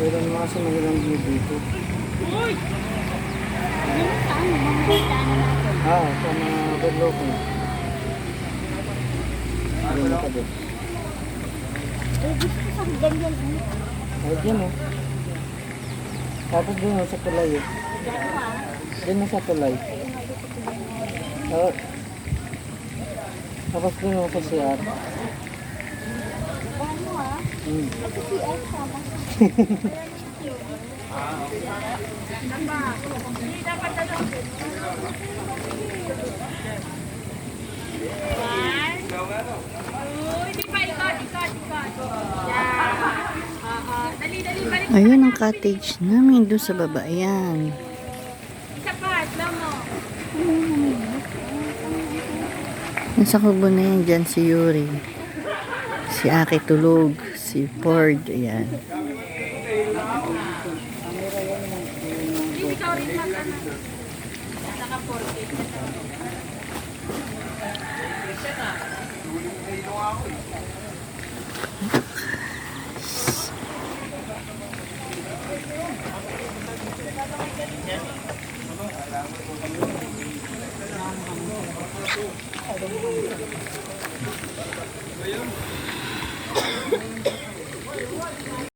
Pero naman kasi mahilang view dito. Saan? Mga natin. Sa mga overlooking. Doon ka doon. Gusto ko sa ganyan. Ay, dyan oh. Tapos doon sa tulay eh. Doon sa tulay. Tapos doon sa CR. Paano Ito si F sama. Ayun ang cottage namin doon sa baba. Ayan. Nasa kubo na yan dyan si Yuri. Si Aki tulog. Si Ford. Ayan.